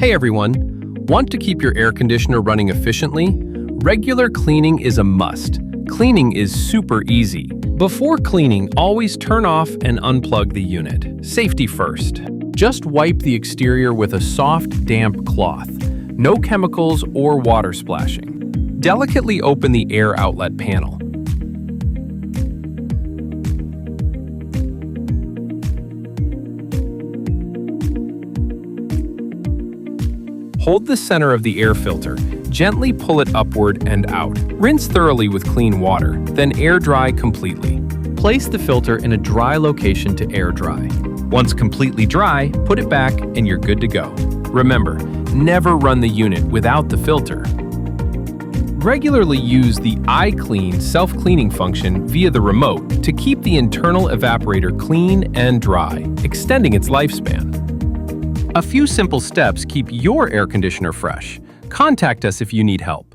Hey everyone! Want to keep your air conditioner running efficiently? Regular cleaning is a must. Cleaning is super easy. Before cleaning, always turn off and unplug the unit. Safety first. Just wipe the exterior with a soft, damp cloth. No chemicals or water splashing. Delicately open the air outlet panel. Hold the center of the air filter. Gently pull it upward and out. Rinse thoroughly with clean water, then air dry completely. Place the filter in a dry location to air dry. Once completely dry, put it back and you're good to go. Remember, never run the unit without the filter. Regularly use the iClean self-cleaning function via the remote to keep the internal evaporator clean and dry, extending its lifespan. A few simple steps keep your air conditioner fresh. Contact us if you need help.